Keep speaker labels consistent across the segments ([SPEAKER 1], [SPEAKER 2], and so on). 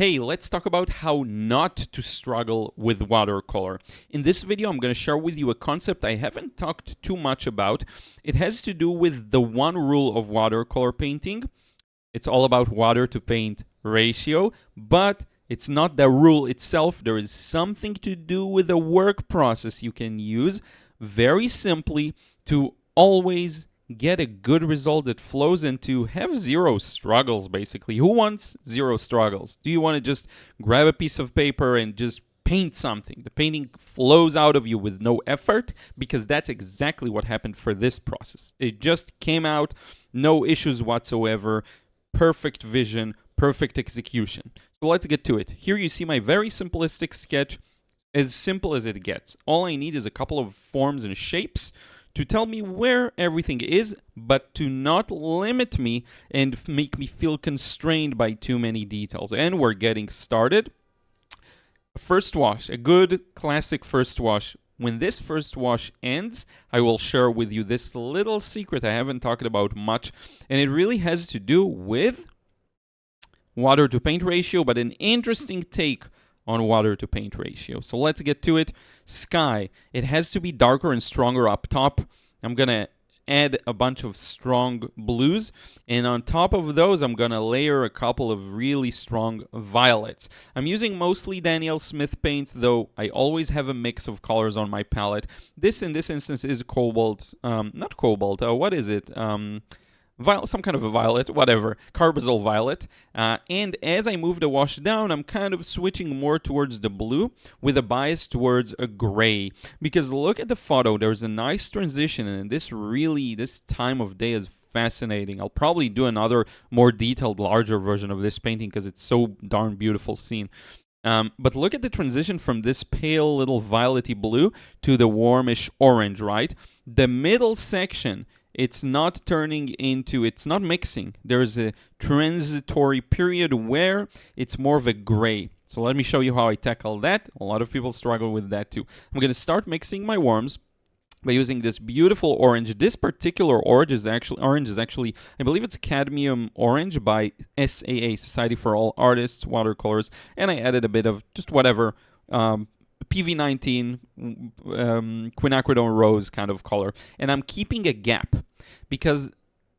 [SPEAKER 1] Hey, let's talk about how not to struggle with watercolor. In this video, I'm going to share with you a concept I haven't talked too much about. It has to do with the one rule of watercolor painting. It's all about water to paint ratio, but it's not the rule itself. There is something to do with the work process you can use very simply to always get a good result that flows into have zero struggles, basically. Who wants zero struggles? Do you want to just grab a piece of paper and just paint something? The painting flows out of you with no effort, because that's exactly what happened for this process. It just came out, no issues whatsoever, perfect vision, perfect execution. So let's get to it. Here you see my very simplistic sketch, as simple as it gets. All I need is a couple of forms and shapes to tell me where everything is, but to not limit me and make me feel constrained by too many details. And we're getting started. First wash, a good classic first wash. When this first wash ends, I will share with you this little secret I haven't talked about much, and it really has to do with water to paint ratio, but an interesting take on water to paint ratio. So let's get to it. Sky. It has to be darker and stronger up top. I'm going to add a bunch of strong blues, and on top of those I'm going to layer a couple of really strong violets. I'm using mostly Daniel Smith paints, though I always have a mix of colors on my palette. This in this instance is cobalt, not cobalt, what is it? Some kind of a violet, whatever, carbazole violet. And as I move the wash down, I'm kind of switching more towards the blue with a bias towards a gray. Because look at the photo, there's a nice transition, and this time of day is fascinating. I'll probably do another more detailed, larger version of this painting because it's so darn beautiful scene. But look at the transition from this pale little violety blue to the warmish orange, right? The middle section, it's not mixing. There's a transitory period where it's more of a gray. So let me show you how I tackle that. A lot of people struggle with that too. I'm going to start mixing my warms by using this beautiful orange. This particular orange is actually, I believe it's cadmium orange by SAA, Society for All Artists Watercolors. And I added a bit of just whatever, PV19 quinacridone rose kind of color, and I'm keeping a gap because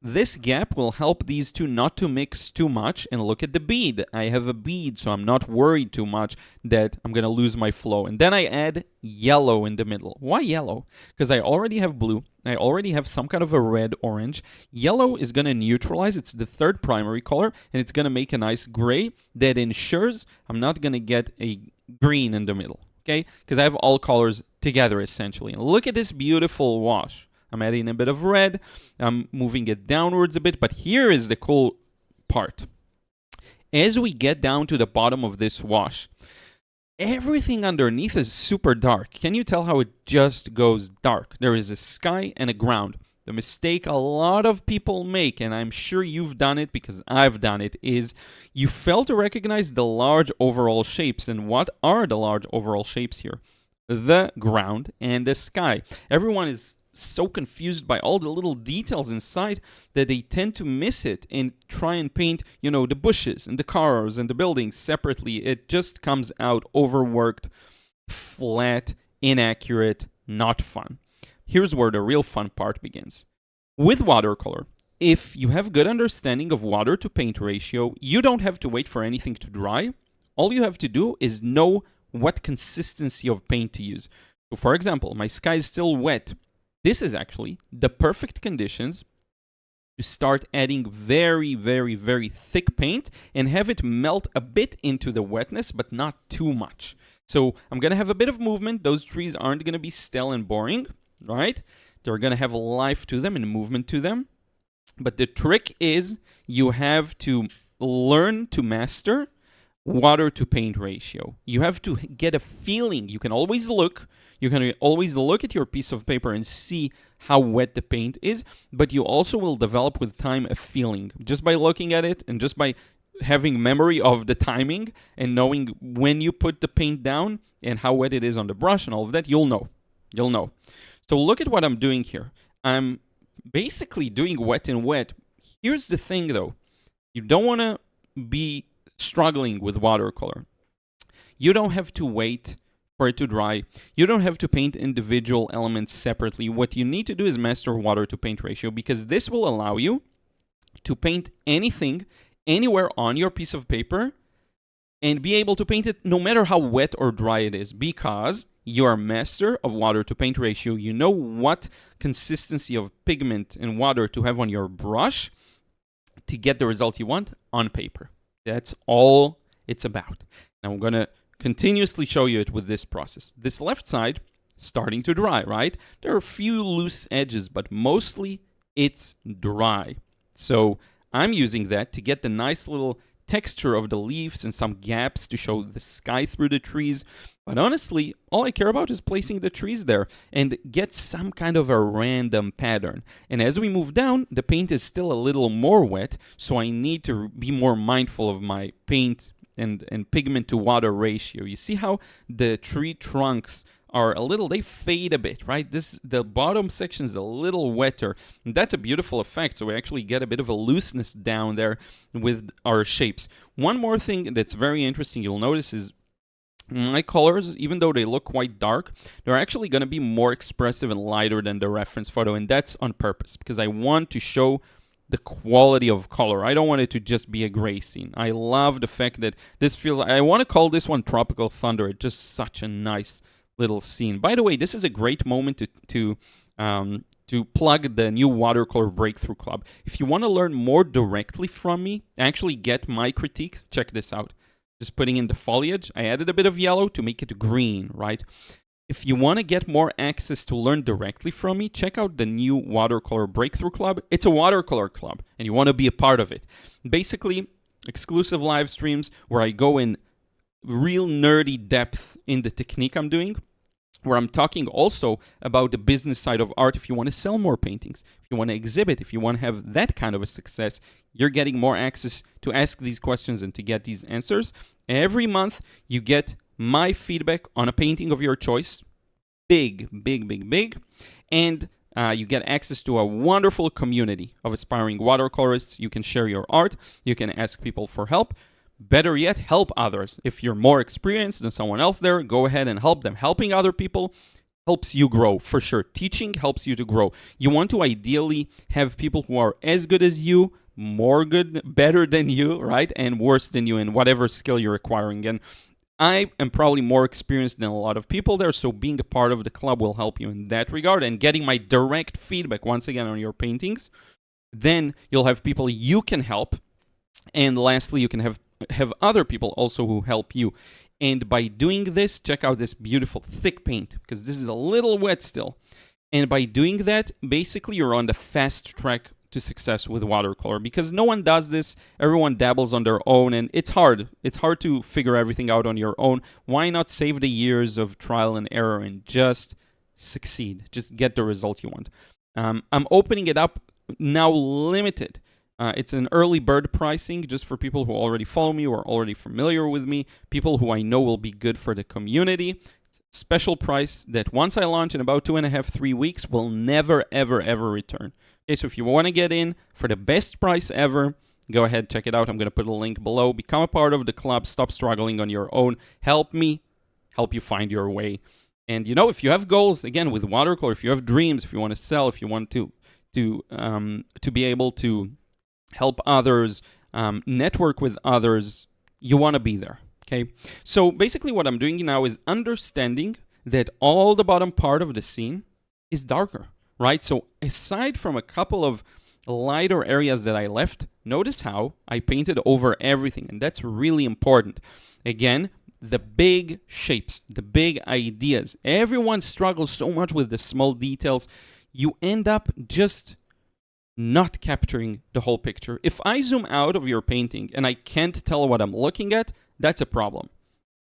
[SPEAKER 1] this gap will help these two not to mix too much. And look at the bead. I have a bead, so I'm not worried too much that I'm going to lose my flow. And then I add yellow in the middle. Why yellow? Because I already have blue. I already have some kind of a red-orange. Yellow is going to neutralize. It's the third primary color, and it's going to make a nice gray that ensures I'm not going to get a green in the middle. Okay, because I have all colors together essentially. And look at this beautiful wash. I'm adding a bit of red. I'm moving it downwards a bit, but here is the cool part. As we get down to the bottom of this wash, everything underneath is super dark. Can you tell how it just goes dark? There is a sky and a ground. The mistake a lot of people make, and I'm sure you've done it because I've done it, is you fail to recognize the large overall shapes. And what are the large overall shapes here? The ground and the sky. Everyone is so confused by all the little details inside that they tend to miss it and try and paint, the bushes and the cars and the buildings separately. It just comes out overworked, flat, inaccurate, not fun. Here's where the real fun part begins. With watercolor, if you have good understanding of water to paint ratio, you don't have to wait for anything to dry. All you have to do is know what consistency of paint to use. So for example, my sky is still wet. This is actually the perfect conditions to start adding very, very, very thick paint and have it melt a bit into the wetness, but not too much. So I'm going to have a bit of movement. Those trees aren't going to be stale and boring, right? They're going to have life to them and movement to them. But the trick is you have to learn to master water to paint ratio. You have to get a feeling. You can always look at your piece of paper and see how wet the paint is, but you also will develop with time a feeling just by looking at it and just by having memory of the timing and knowing when you put the paint down and how wet it is on the brush and all of that. You'll know. So look at what I'm doing here. I'm basically doing wet and wet. Here's the thing though. You don't want to be struggling with watercolor, you don't have to wait for it to dry. You don't have to paint individual elements separately. What you need to do is master water to paint ratio, because this will allow you to paint anything, anywhere on your piece of paper, and be able to paint it no matter how wet or dry it is, because you are a master of water to paint ratio. You know what consistency of pigment and water to have on your brush to get the result you want on paper. That's all it's about. Now I'm going to continuously show you it with this process. This left side starting to dry, right? There are a few loose edges, but mostly it's dry. So I'm using that to get the nice little texture of the leaves and some gaps to show the sky through the trees. But honestly, all I care about is placing the trees there and get some kind of a random pattern. And as we move down, the paint is still a little more wet, so I need to be more mindful of my paint and pigment to water ratio. You see how the tree trunks are a little, they fade a bit, right? The bottom section is a little wetter. And that's a beautiful effect. So we actually get a bit of a looseness down there with our shapes. One more thing that's very interesting you'll notice is my colors, even though they look quite dark, they're actually going to be more expressive and lighter than the reference photo. And that's on purpose, because I want to show the quality of color. I don't want it to just be a gray scene. I love the fact that this feels, I want to call this one Tropical Thunder. It's just such a nice little scene. By the way, this is a great moment to plug the new Watercolor Breakthrough Club. If you want to learn more directly from me, actually get my critiques, check this out. Just putting in the foliage, I added a bit of yellow to make it green, right? If you want to get more access to learn directly from me, check out the new Watercolor Breakthrough Club. It's a watercolor club, and you want to be a part of it. Basically, exclusive live streams where I go in real nerdy depth in the technique I'm doing, where I'm talking also about the business side of art. If you want to sell more paintings, if you want to exhibit, if you want to have that kind of a success, you're getting more access to ask these questions and to get these answers. Every month, you get my feedback on a painting of your choice. Big. And you get access to a wonderful community of aspiring watercolorists. You can share your art. You can ask people for help. Better yet, help others. If you're more experienced than someone else there, go ahead and help them. Helping other people helps you grow, for sure. Teaching helps you to grow. You want to ideally have people who are as good as you, more good, better than you, right? And worse than you in whatever skill you're acquiring. And I am probably more experienced than a lot of people there, so being a part of the club will help you in that regard, and getting my direct feedback, once again, on your paintings. Then you'll have people you can help, and lastly, you can have other people also who help you. And by doing this, check out this beautiful thick paint, because this is a little wet still. And by doing that, basically you're on the fast track to success with watercolor, because no one does this. Everyone dabbles on their own, and it's hard. It's hard to figure everything out on your own. Why not save the years of trial and error and just succeed? Just get the result you want. I'm opening it up now, limited. It's an early bird pricing just for people who already follow me or are already familiar with me, people who I know will be good for the community. Special price that once I launch in about 2.5, 3 weeks will never, ever, ever return. Okay, so if you want to get in for the best price ever, go ahead, check it out. I'm going to put a link below. Become a part of the club. Stop struggling on your own. Help me help you find your way. And you know, if you have goals, again, with watercolor, if you have dreams, if you want to sell, if you want to be able to help others, network with others, you want to be there. Okay, so basically what I'm doing now is understanding that all the bottom part of the scene is darker, right? So aside from a couple of lighter areas that I left, notice how I painted over everything, and that's really important. Again, the big shapes, the big ideas. Everyone struggles so much with the small details. You end up just not capturing the whole picture. If I zoom out of your painting and I can't tell what I'm looking at, that's a problem,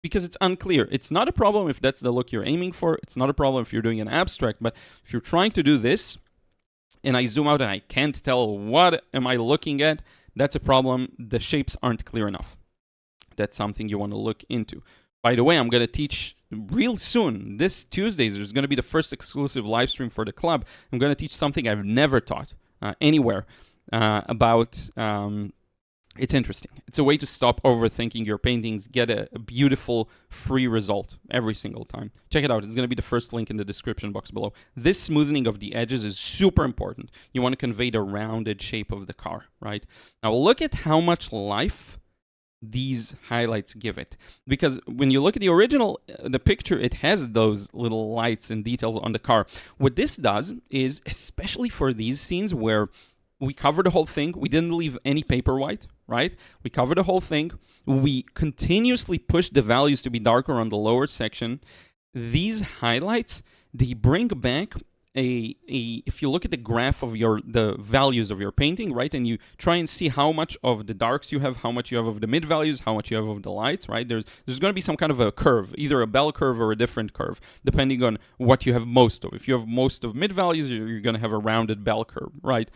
[SPEAKER 1] because it's unclear. It's not a problem if that's the look you're aiming for. It's not a problem if you're doing an abstract, but if you're trying to do this and I zoom out and I can't tell what am I looking at, that's a problem. The shapes aren't clear enough. That's something you want to look into. By the way, I'm going to teach real soon. This Tuesday, there's going to be the first exclusive live stream for the club. I'm going to teach something I've never taught anywhere about It's interesting. It's a way to stop overthinking your paintings, get a beautiful free result every single time. Check it out. It's going to be the first link in the description box below. This smoothing of the edges is super important. You want to convey the rounded shape of the car, right? Now look at how much life these highlights give it. Because when you look at the original, the picture, it has those little lights and details on the car. What this does is, especially for these scenes where we cover the whole thing, we didn't leave any paper white, right? We cover the whole thing. We continuously push the values to be darker on the lower section. These highlights, they bring back if you look at the graph of the values of your painting, right, and you try and see how much of the darks you have, how much you have of the mid values, how much you have of the lights, right? There's going to be some kind of a curve, either a bell curve or a different curve, depending on what you have most of. If you have most of mid values, you're going to have a rounded bell curve, right?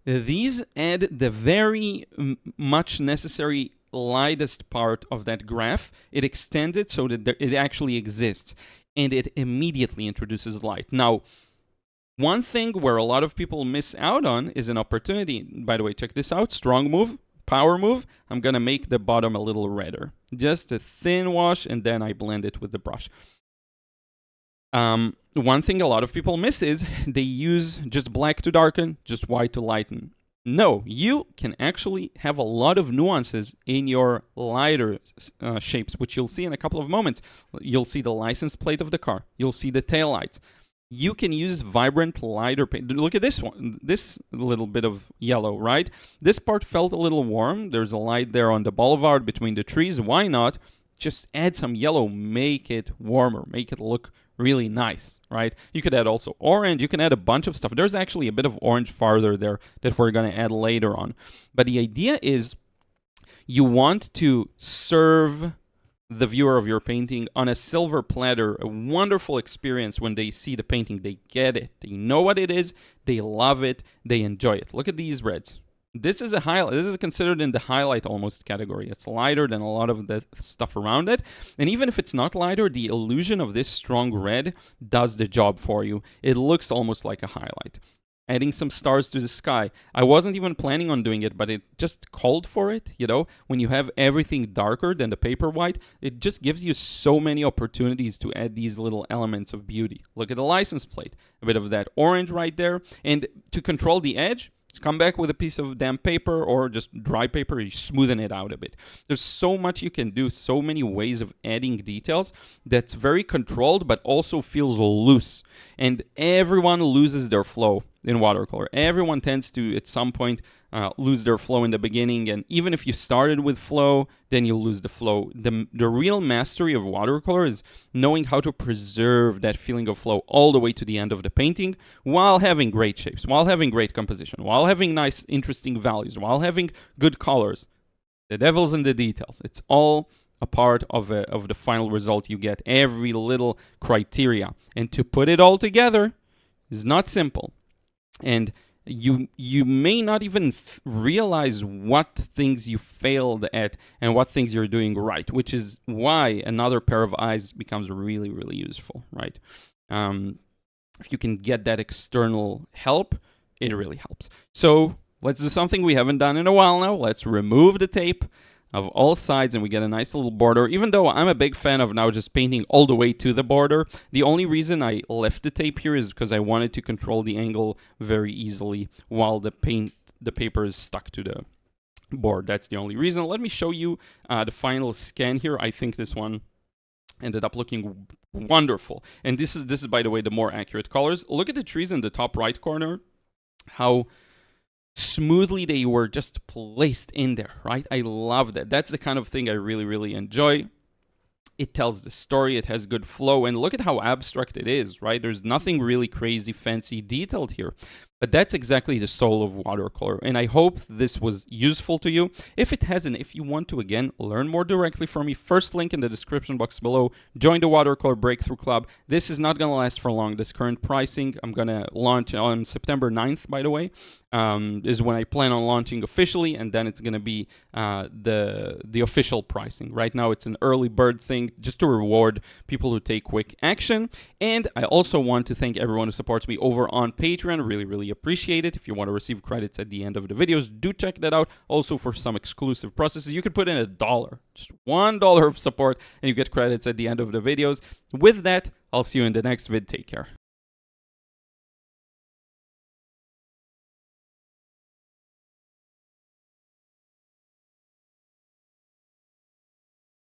[SPEAKER 1] These add the very much necessary lightest part of that graph. It extends it so that it actually exists, and it immediately introduces light. Now, one thing where a lot of people miss out on is an opportunity. By the way, check this out. Strong move, power move. I'm going to make the bottom a little redder. Just a thin wash, and then I blend it with the brush. One thing a lot of people miss is they use just black to darken, just white to lighten. No, you can actually have a lot of nuances in your lighter shapes, which you'll see in a couple of moments. You'll see the license plate of the car. You'll see the taillights. You can use vibrant, lighter paint. Look at this one, this little bit of yellow, right? This part felt a little warm. There's a light there on the boulevard between the trees. Why not just add some yellow, make it warmer, make it look really nice, right? You could add also orange. You can add a bunch of stuff. There's actually a bit of orange farther there that we're going to add later on. But the idea is you want to serve the viewer of your painting on a silver platter, a wonderful experience when they see the painting. They get it. They know what it is. They love it. They enjoy it. Look at these reds. This is a highlight. This is considered in the highlight almost category. It's lighter than a lot of the stuff around it. And even if it's not lighter, the illusion of this strong red does the job for you. It looks almost like a highlight. Adding some stars to the sky. I wasn't even planning on doing it, but it just called for it, you know? When you have everything darker than the paper white, it just gives you so many opportunities to add these little elements of beauty. Look at the license plate. A bit of that orange right there. And to control the edge, come back with a piece of damp paper or just dry paper, you smoothen it out a bit. There's so much you can do, so many ways of adding details that's very controlled but also feels loose. And everyone loses their flow in watercolor. Everyone tends to, at some point, lose their flow in the beginning. And even if you started with flow, then you lose the flow. The real mastery of watercolor is knowing how to preserve that feeling of flow all the way to the end of the painting while having great shapes, while having great composition, while having nice, interesting values, while having good colors. The devil's in the details. It's all a part of the final result you get, every little criteria. And to put it all together is not simple. And you may not even realize what things you failed at and what things you're doing right, which is why another pair of eyes becomes really, really useful, right? If you can get that external help, it really helps. So let's do something we haven't done in a while now. Let's remove the tape of all sides and we get a nice little border. Even though I'm a big fan of now just painting all the way to the border, the only reason I left the tape here is because I wanted to control the angle very easily while the paper is stuck to the board. That's the only reason. Let me show you the final scan here. I think this one ended up looking wonderful. And this is by the way the more accurate colors. Look at the trees in the top right corner, how smoothly they were just placed in there, right? I love that. That's the kind of thing I really, really enjoy. It tells the story, it has good flow, and look at how abstract it is, right? There's nothing really crazy, fancy, detailed here. But that's exactly the soul of watercolor, and I hope this was useful to you. If it hasn't, if you want to, again, learn more directly from me, first link in the description box below. Join the Watercolor Breakthrough Club. This is not going to last for long, this current pricing. I'm going to launch on September 9th, by the way, is when I plan on launching officially, and then it's going to be the official pricing. Right now, it's an early bird thing, just to reward people who take quick action. And I also want to thank everyone who supports me over on Patreon. Really, really appreciate it. If you want to receive credits at the end of the videos, do check that out. Also, for some exclusive processes, you could put in $1, just $1 of support, and you get credits at the end of the videos. With that, I'll see you in the next vid. Take care.